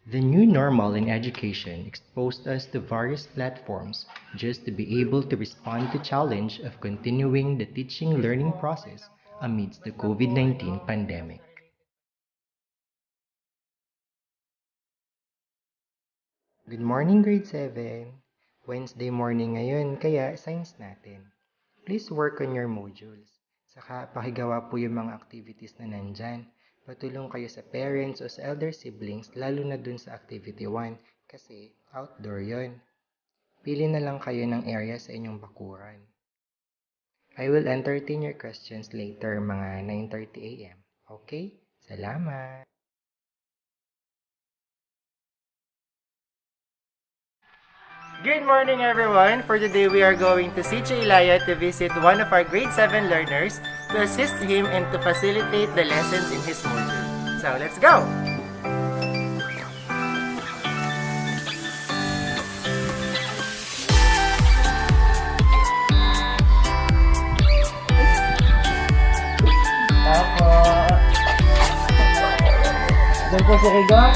The new normal in education exposed us to various platforms just to be able to respond to the challenge of continuing the teaching learning process amidst the COVID-19 pandemic. Good morning, grade 7. Wednesday morning ngayon, kaya science natin. Please work on your modules. Saka pakigawa po yung mga activities na nandyan. Patulong kayo sa parents o sa elder siblings lalo na dun sa activity 1 kasi outdoor yon. Pili na lang kayo ng area sa inyong bakuran. I will entertain your questions later mga 9:30 a.m. Okay? Salamat! Good morning, everyone! For today, we are going to TEACHsir Rodney to visit one of our grade 7 learners to assist him and to facilitate the lessons in his module. So, let's go! Apo! Doon po si Rigon.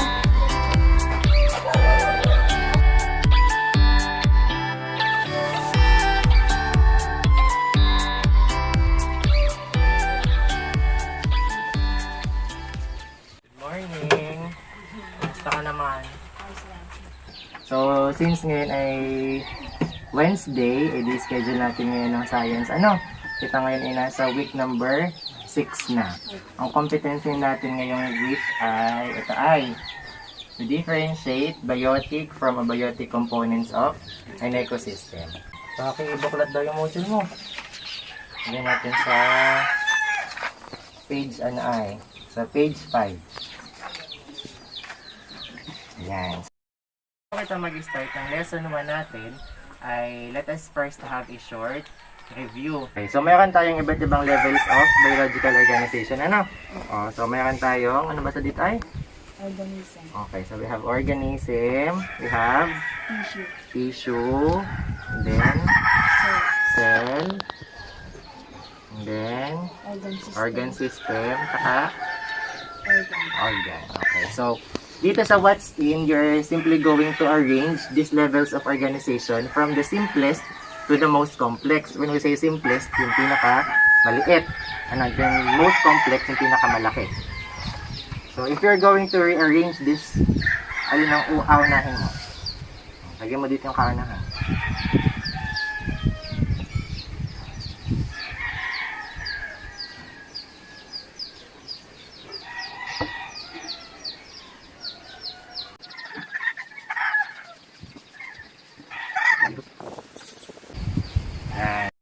So, since ngayon ay Wednesday, edi schedule natin ngayon ng science. Kita ngayon ay nasa week number 6 na. Ang competency natin ngayong week ay to differentiate biotic from abiotic components of an ecosystem. So, pakibuklat daw yung module mo. Hindi natin sa page sa page 5. Yan. Kita mag-start ng lesson 1 natin ay let us first have a short review. Okay, so mayroon tayong iba't ibang levels of biological organization. So mayroon tayong, ano ba sa dito ay? Organism. Okay, so we have organism, we have tissue, and then cell, and then organ system, saka organ. Okay, so dito sa what's in, you're simply going to arrange these levels of organization from the simplest to the most complex. When we say simplest, yung pinaka-maliit. Then most complex, yung pinaka-malaki. So, if you're going to rearrange this, alin ang uunahin mo? Lagyan mo dito yung kaunahan.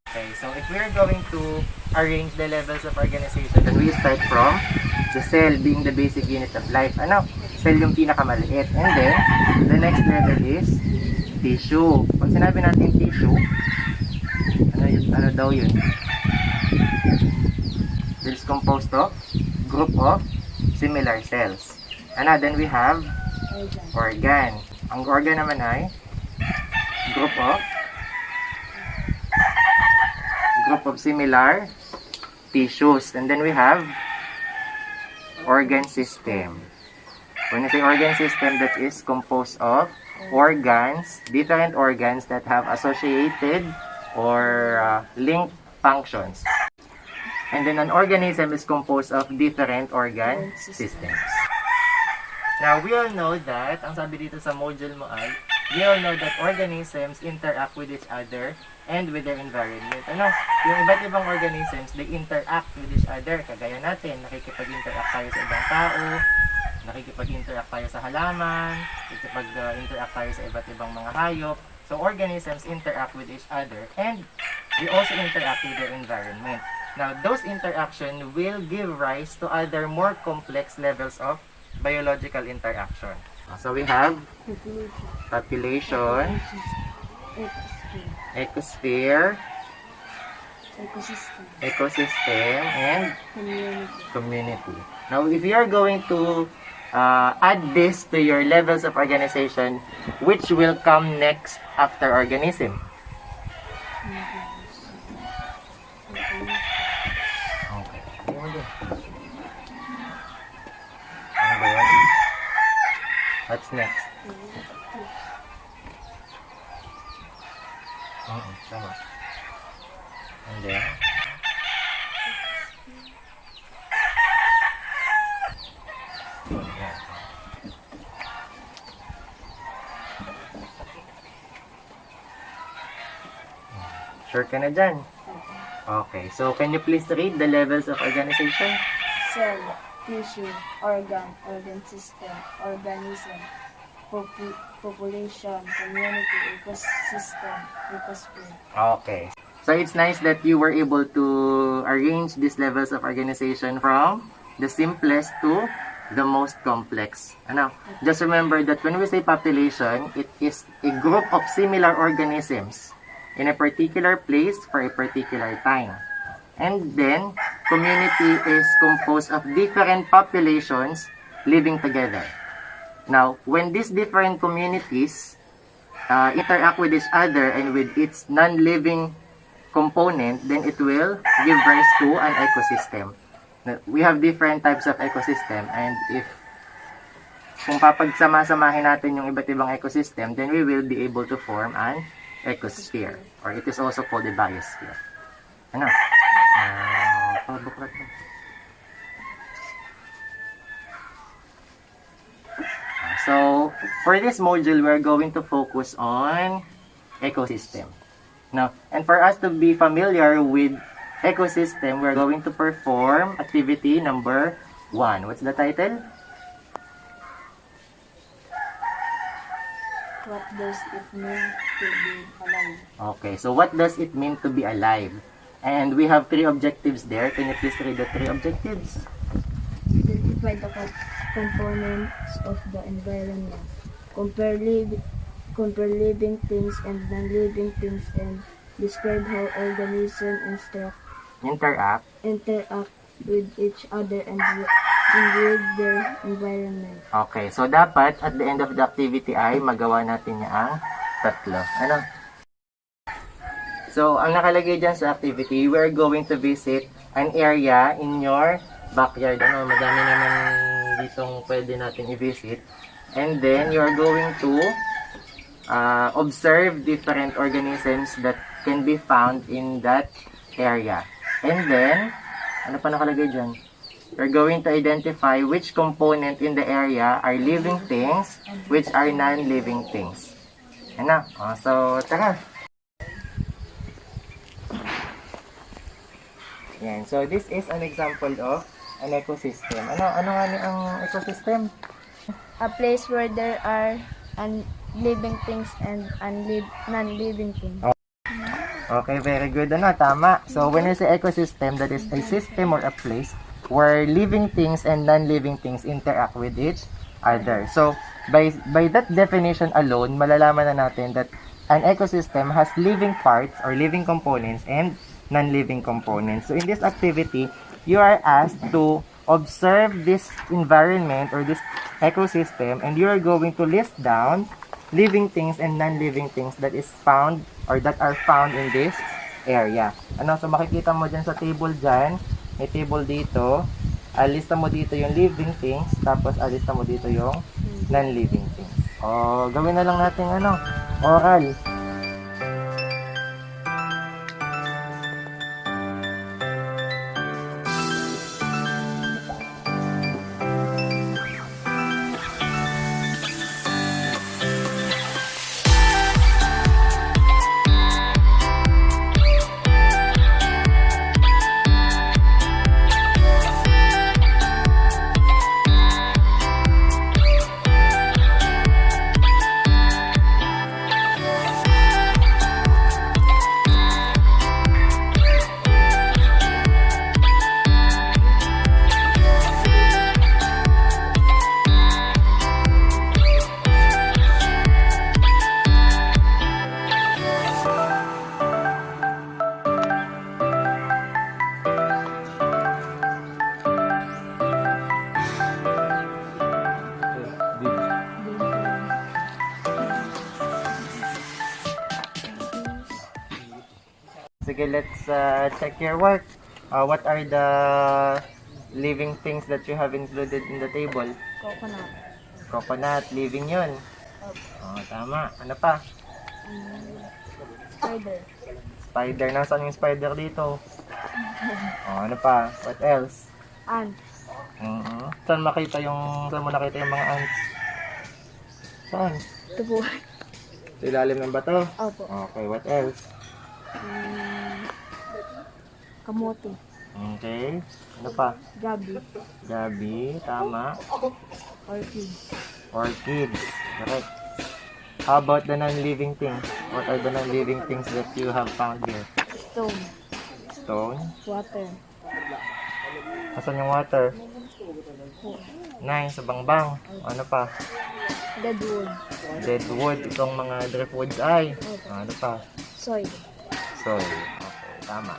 Okay, so if we're going to arrange the levels of organization, then we start from the cell being the basic unit of life. Cell yung pinakamaliit. And then, the next level is tissue. Pag sinabi natin tissue, ano daw yun? It's composed of group of similar cells. Then we have organ. Ang organ naman ay group of similar tissues. And then we have organ system. When you say organ system, that is composed of organs, different organs that have associated or linked functions. And then an organism is composed of different organ systems. Now, we all know that, ang sabi dito sa module mo ay, we all know that organisms interact with each other and with their environment. Yung iba't ibang organisms, they interact with each other. Kagaya natin, nakikipag-interact tayo sa ibang tao, nakikipag-interact tayo sa halaman, nakikipag-interact tayo sa iba't ibang mga hayop. So, organisms interact with each other and they also interact with their environment. Now, those interactions will give rise to other more complex levels of biological interaction. So, we have population, ecosystem, and community. Now, if you are going to add this to your levels of organization, which will come next after organism? What's What's next? Tama. And then, yan. Sure ka na dyan? Okay, so can you please read the levels of organization? Cell, tissue, organ, organ system, organism, population, community, ecosystem, ecosphere. Okay. So it's nice that you were able to arrange these levels of organization from the simplest to the most complex. Ano? Just remember that when we say population, it is a group of similar organisms in a particular place for a particular time. And then, community is composed of different populations living together. Now, when these different communities interact with each other and with its non-living component, then it will give rise to an ecosystem. Now, we have different types of ecosystem, and kung papagsama-samahin natin yung iba't ibang ecosystem, then we will be able to form an ecosphere, or it is also called a biosphere. Ano? Pabuklat mo. So, for this module, we're going to focus on ecosystem. Now, and for us to be familiar with ecosystem, we're going to perform activity number 1. What's the title? What does it mean to be alive? Okay, so what does it mean to be alive? And we have 3 objectives there. Can you please read the 3 objectives? Identify the components of the environment. Compare living things and non-living things, and describe how organisms Interact. interact with each other and with their environment. Okay, so dapat at the end of the activity ay magawa natin ang 3. Ano? So, ang nakalagay dyan sa activity, we're going to visit an area in your backyard. Ano, madami naman ditong pwede natin i-visit. And then, you're going to observe different organisms that can be found in that area. And then, ano pa nakalagay dyan? We're going to identify which component in the area are living things, which are non-living things. Ano? So, tara. Yan. So, this is an example of an ecosystem. Ano nga ni ang ecosystem? A place where there are living things and non-living things. Okay, very good. Ano, tama. So, when you say ecosystem, that is a system or a place where living things and non-living things interact with each other. So, by that definition alone, malalaman na natin that an ecosystem has living parts or living components and non-living components. So, in this activity, you are asked to observe this environment or this ecosystem, and you are going to list down living things and non-living things that is found or that are found in this area. Ano, so makikita mo dyan sa table dyan, may table dito, alista mo dito yung living things, tapos alista mo dito yung non-living things. O, gawin na lang natin oral. Sige, let's check your work. What are the living things that you have included in the table? Coconut. Coconut, living yun. Oh, tama. Ano pa? Spider. Spider. Nasaan yung spider dito? Oh, ano pa? What else? Ants. Saan mo nakita yung mga ants? Saan? Ito po. Sa ilalim ng bato? Opo. Okay, what else? Kamote. Okay. Ano pa? Gabi. Gabi, tama. Orchid. Orchid, correct. How about the non-living things? What are the non-living things that you have found here? Stone. Stone? Water. Asan yung water? Nice, sa bangbang. Ano pa? Deadwood. Deadwood, itong mga driftwoods ay. Ano pa? Soil. Soil. Okay, tama.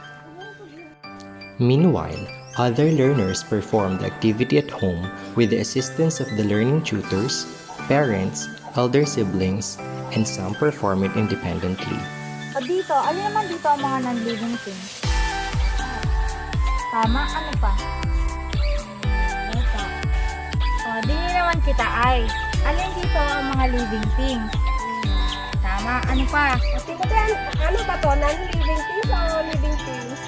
Meanwhile, other learners perform the activity at home with the assistance of the learning tutors, parents, elder siblings, and some perform it independently. O dito, ano naman dito ang mga non-living things? Tama, ano pa? Ito. O, di naman kita ay. Alin dito ang mga living things? Tama, ano pa? Ano ba to? Non-living things o living things?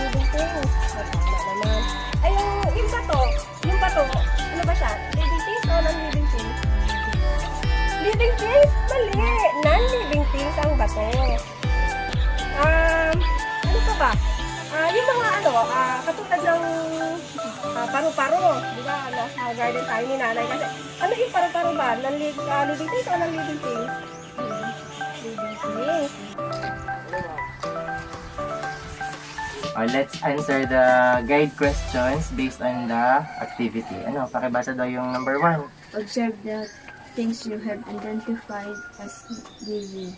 Living things. Tama naman. Ay, yung bato, ano ba siya? Living things o non-living things? Living things? Mali. Non-living things ang bato. Ano pa ba? Yung mga katulad ng paru-paro. Di ba? Nasa garden tayo ni nanay. Kasi, ano yung paru-paro ba? Living things o non-living things? Living things. Let's answer the guide questions based on the activity. Ano, pakibasa daw yung number 1. Observe the things you have identified as living.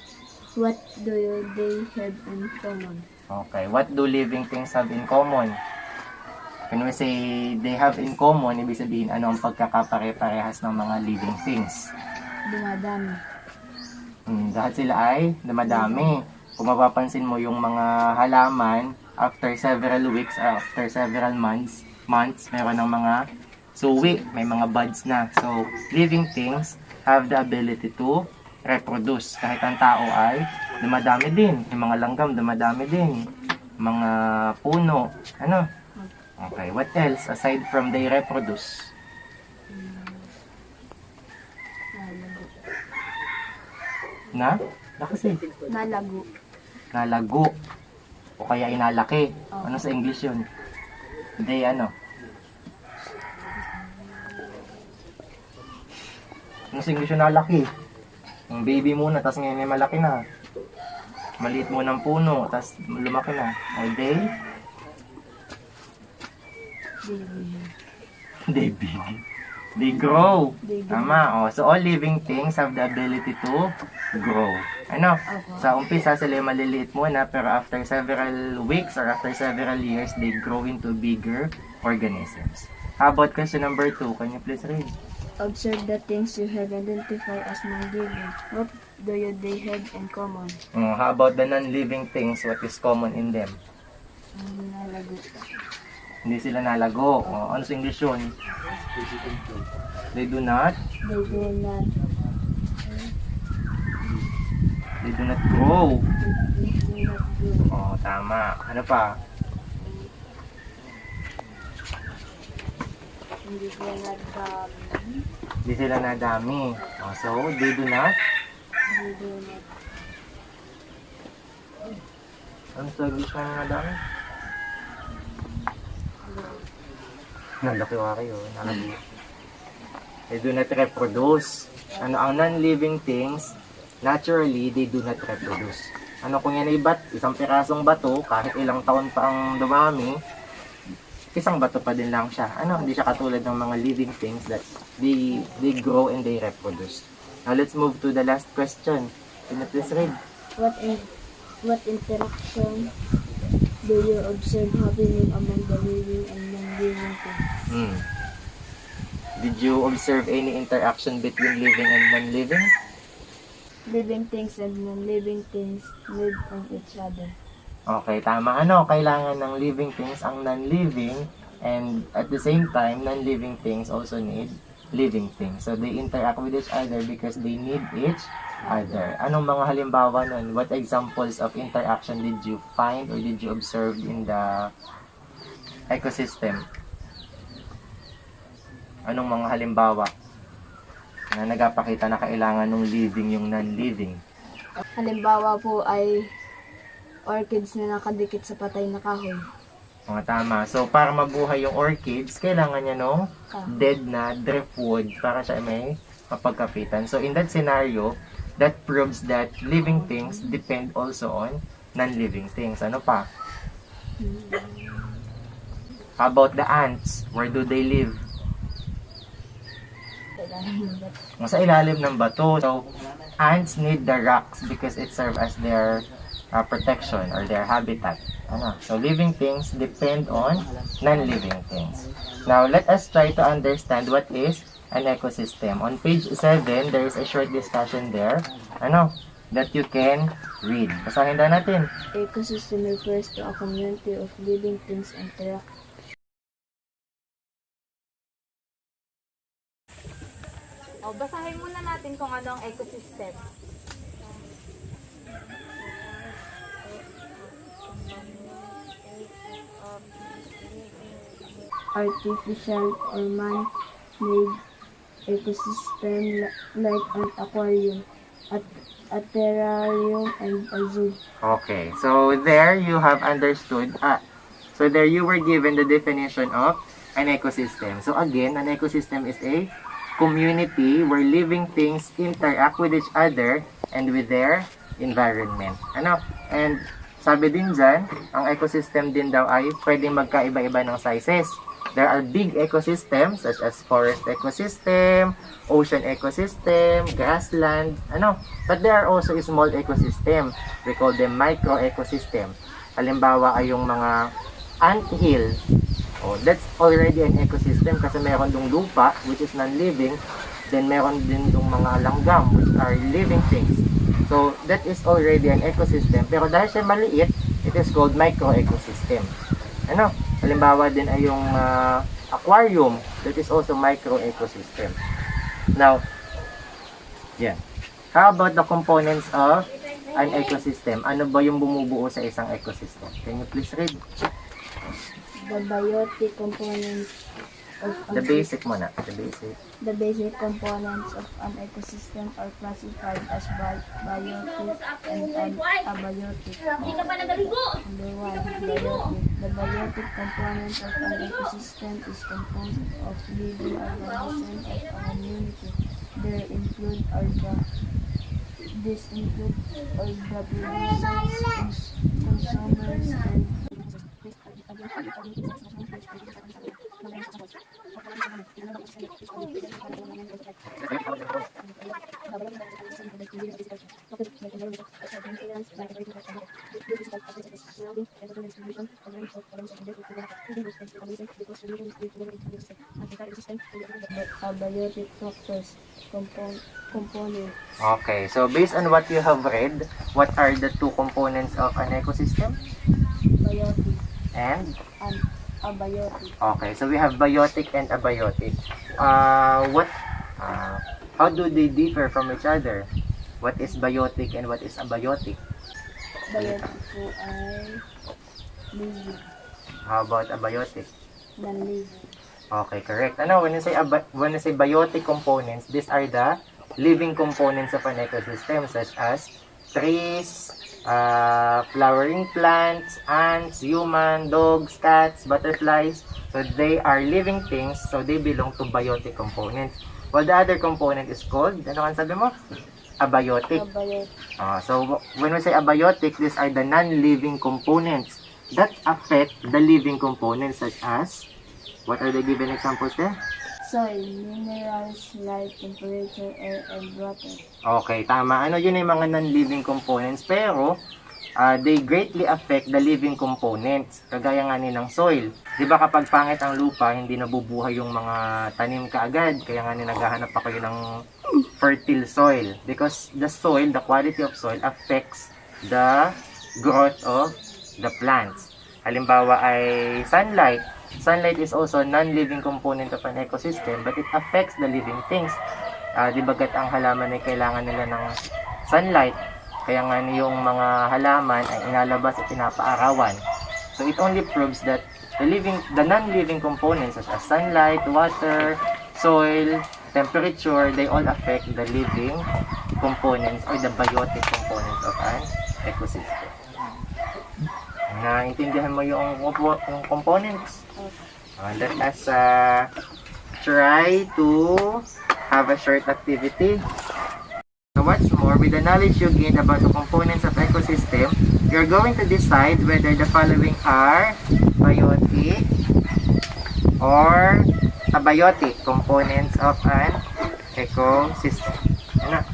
What do they have in common? Okay, what do living things have in common? When we say they have in common, ibig sabihin ano ang pagkakapare-parehas ng mga living things? Dumadami. Dahil sila ay dumadami. Kung mapapansin mo yung mga halaman, after several weeks or after several months, meron ng mga suwi, may mga buds na. So, living things have the ability to reproduce. Kahit ang tao ay dumadami din. Yung mga langgam, dumadami din. Mga puno. Ano? Okay, what else aside from they reproduce? Kasi Nalago. nalago. O kaya inalaki. Ano sa English yun? They ano? Ano sa English yung nalaki? Yung baby muna, tapos ngayon ay malaki na. Maliit mo ng puno, tapos lumaki na. O they? They big. They grow. Tama. So all living things have the ability to grow. Ano? Sa umpisa sila yung maliliit muna, pero after several weeks or after several years, they grow into bigger organisms. How about question number 2? Can you please read? Observe the things you have identified as non-living. What do they have in common? How about the non-living things? What is common in them? Nalago. Hindi sila nalago. Ano sa English yun? They do not? They do not. They do not grow. They do not grow. Tama. Ano pa? Hindi sila nagdami. Hindi sila nadami. So, they do not? They do not. Ano sa English na nadami? Nalaki wa kayo. Nalaki. They do not reproduce. Ano ang non-living things, naturally, they do not reproduce. Ano kung yan ay isang pirasong bato, kahit ilang taon pa ang dumami, isang bato pa din lang siya. Ano, hindi siya katulad ng mga living things that they grow and they reproduce. Now, let's move to the last question. Can you please read? What interaction do you observe happening among the living and non-living things? Did you observe any interaction between living and non-living? Living things and non-living things live on each other. Okay, tama. Ano, kailangan ng living things ang non-living, and at the same time, non-living things also need living things. So they interact with each other because they need each other. Anong mga halimbawa nun? What examples of interaction did you find or did you observe in the ecosystem? Anong mga halimbawa na nagpapakita na kailangan ng living yung non-living? Halimbawa po ay orchids na nakadikit sa patay na kahoy. Mga tama. So, para mabuhay yung orchids, kailangan niya no dead na driftwood para siya may mapagkapitan. So, in that scenario, that proves that living things depend also on non-living things. Ano pa? How about the ants? Where do they live? Sa ilalim ng bato. So, ants need the rocks because it serves as their protection or their habitat. So, living things depend on non-living things. Now, let us try to understand what is an ecosystem. On page 7, there is a short discussion there that you can read. Basahin daw natin. Ecosystem refers to a community of living things interact. Basahin muna natin kung ano ang ecosystem. Artificial or man-made ecosystem like an aquarium, a terrarium, and a zoo. Okay, so there you have understood. So there you were given the definition of an ecosystem. So again, an ecosystem is a community where living things interact with each other and with their environment. And sabi din dyan, ang ecosystem din daw ay pwedeng magkaiba-iba ng sizes. There are big ecosystems such as forest ecosystem, ocean ecosystem, grassland, But there are also small ecosystem. We call them micro ecosystem. Halimbawa ay yung mga anthill. That's already an ecosystem kasi meron dong lupa which is non-living. Then meron din dong mga langgam which are living things. So that is already an ecosystem. Pero dahil siya maliit, it is called micro ecosystem. Halimbawa din ay yung aquarium, that is also micro ecosystem. Now, how about the components of an ecosystem? Ano ba yung bumubuo sa isang ecosystem? Can you please read? The biotic components of The basic muna. The basic components of an ecosystem are classified as biotic and abiotic. Number 1, biotic. The biotic component of an ecosystem is composed of living organisms of a community. These include all the producers, consumers, and abiotic factors components. Okay, so based on what you have read, what are the two components of an ecosystem? Biotic And? and abiotic. Okay, so we have biotic and abiotic. How do they differ from each other? What is biotic and what is abiotic? Biotic po ay living, How about abiotic? non-living. Okay, correct. When you say biotic components, these are the living components of an ecosystem such as trees, flowering plants, ants, human, dogs, cats, butterflies. So they are living things, so they belong to biotic components. While the other component is called, ano kan sabi mo? Abiotic. Abiotic. So when we say abiotic, these are the non-living components that affect the living components such as, what are the given examples there? Soil, minerals, light, temperature, air, and water. Okay, tama. Yun yung mga non-living components, pero they greatly affect the living components. Kagaya nga ng soil. Di ba kapag pangit ang lupa, hindi nabubuhay yung mga tanim kaagad. Kaya nga naghahanap pa kayo ng fertile soil. Because the soil, the quality of soil affects the growth of the plants. Halimbawa ay sunlight. sunlight is also non-living component of an ecosystem, but it affects the living things. Di bagat ang halaman ay kailangan nila ng sunlight, kaya nga yung mga halaman ay inalabas at pinapaarawan. So it only proves that the non-living components such as sunlight, water, soil, temperature, they all affect the living components or the biotic components of an ecosystem. Naintindihan mo yung components? Let us try to have a short activity. So what's more, with the knowledge you gained about the components of ecosystem, you're going to decide whether the following are biotic or abiotic components of an ecosystem. Ano?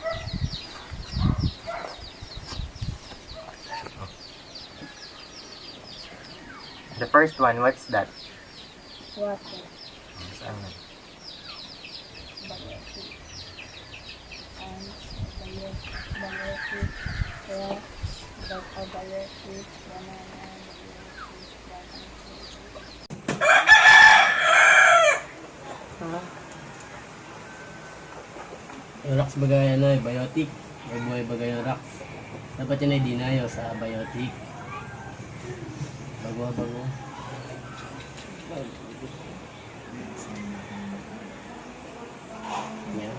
The first one, what's that? Water. Saan na? Biotic. And biotic. Rocks. Abiotic. Banana. Yung rocks bagay biotic. May buhay bagay yung rocks. Dapat yun ay dinayo sa biotic. Bago. Yan.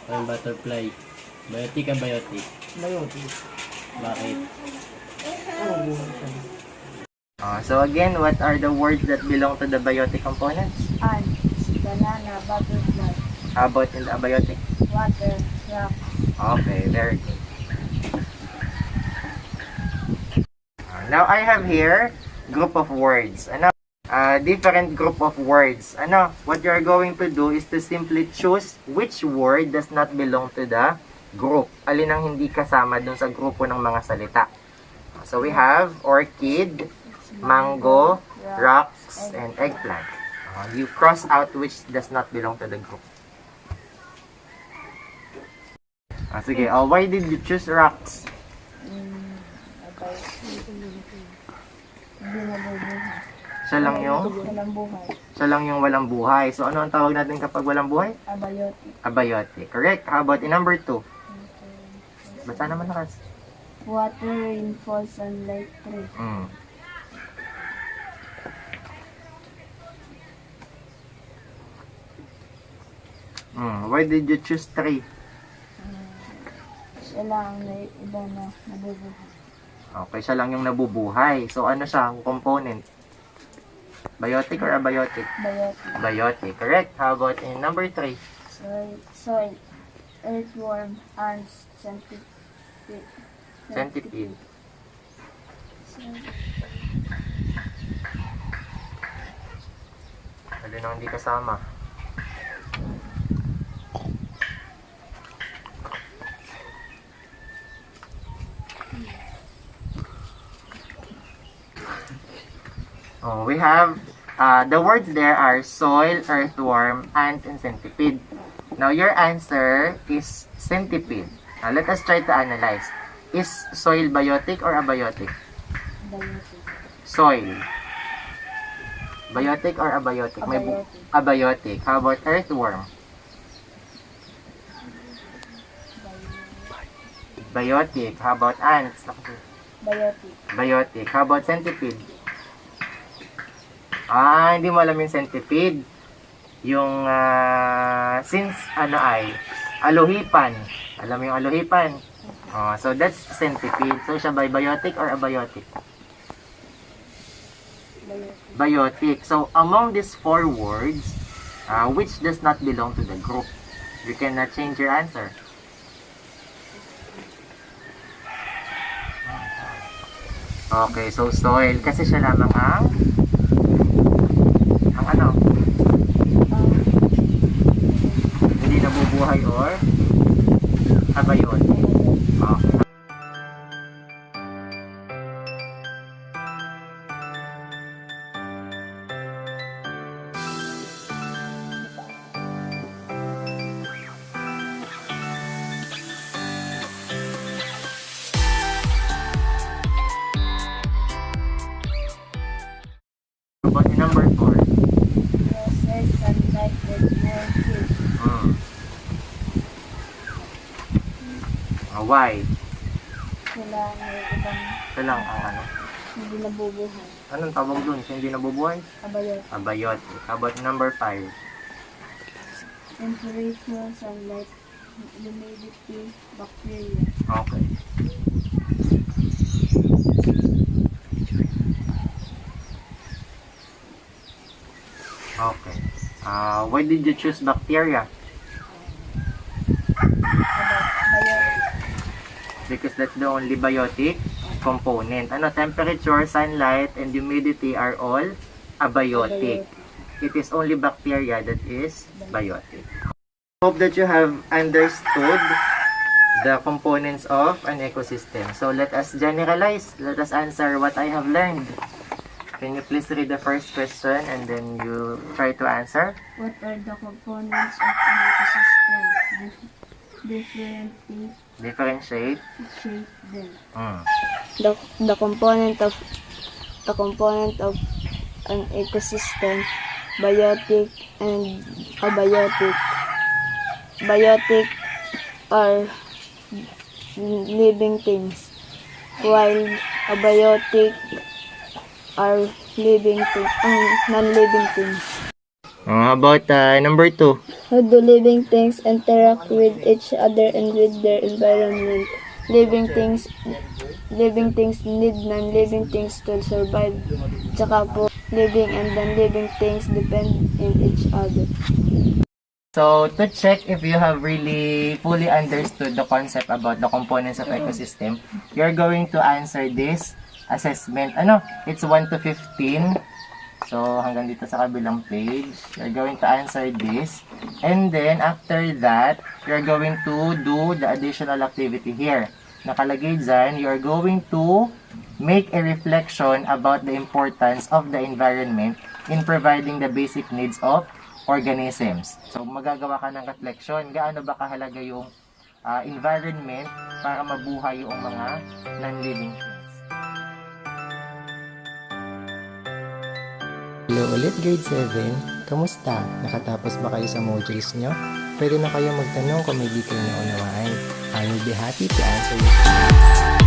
Ang butterfly. Biotic ka biotic? Biotic. Bakit? So again, what are the words that belong to the biotic components? Ants. Banana. Butterfly. How about in the abiotic? Water. Rock. Okay, very good. Now I have here group of words. Ano? Different group of words. Ano? What you are going to do is to simply choose which word does not belong to the group. Alin ang hindi kasama dun sa grupo ng mga salita. So we have orchid, mango, rocks, and eggplant. You cross out which does not belong to the group. Sige, why did you choose rocks? Hindi nabubuhay. Siya lang yung Walang buhay. walang buhay. So ano ang tawag natin kapag walang buhay? Abiotic. Abiotic. Correct. How about in number 2? Basta naman nakas. Water, rainfall, sunlight, tree. Why did you choose 3? Siya lang may iba na nabubuhay. Okay, siya lang yung nabubuhay. So ano siya? Ang component? Biotic or abiotic? Biotic. Biotic. Correct. How about in number 3? Soil, earthworm, ants, centipede. Centipede. Alin ang hindi kasama? We have the words there are soil, earthworm, ant, and centipede. Now your answer is centipede. Let us try to analyze. Is soil biotic or abiotic? Biotic. Soil. Biotic or abiotic? Abiotic. Abiotic. How about earthworm? Biotic. How about ants? Biotic. Biotic. How about centipede? Hindi mo alam yung centipede. Yung, since, aluhipan. Alam mo yung aluhipan? So, that's centipede. So, siya by biotic or abiotic? Biotic. So, among these 4 words, which does not belong to the group? You can change your answer. Okay, so soil. Kasi siya lamang ang hindi nabubuhay or abayon. Okay. Why? Sila may ibang Ito lang ang ano. hindi nabubuhay. Anong tawag dun sa hindi nabubuhay? Abayot. Abiotic. How about number 5? Temperature, sunlight, humidity, bacteria. Okay. Okay. Why did you choose bacteria? Biotic. Because that's the only biotic component. Ano, temperature, sunlight, and humidity are all abiotic. It is only bacteria that is biotic. Hope that you have understood the components of an ecosystem. So let us generalize. Let us answer what I have learned. Can you please read the first question and then you try to answer? What are the components of an ecosystem? Differently Differentiate. shape them. Hmm. The component of an ecosystem, biotic and abiotic. Biotic are living things, while abiotic are non-living things. How about number 2? How do living things interact with each other and with their environment? Living things need non-living things to survive. Tsaka po, living and non-living things depend on each other. So, to check if you have really fully understood the concept about the components of ecosystem, you're going to answer this assessment. It's 1 to 15. So, hanggang dito sa kabilang page. You're going to answer this. And then, after that, you're going to do the additional activity here. Nakalagay dyan, you're going to make a reflection about the importance of the environment in providing the basic needs of organisms. So, magagawa ka ng reflection. Gaano ba kahalaga yung environment para mabuhay yung mga non-living things? Hello ulit grade 7. Kamusta? Nakatapos ba kayo sa modules nyo? Pwede na kayo magtanong kung may di kayo naunawaan. I will be happy to answer your questions.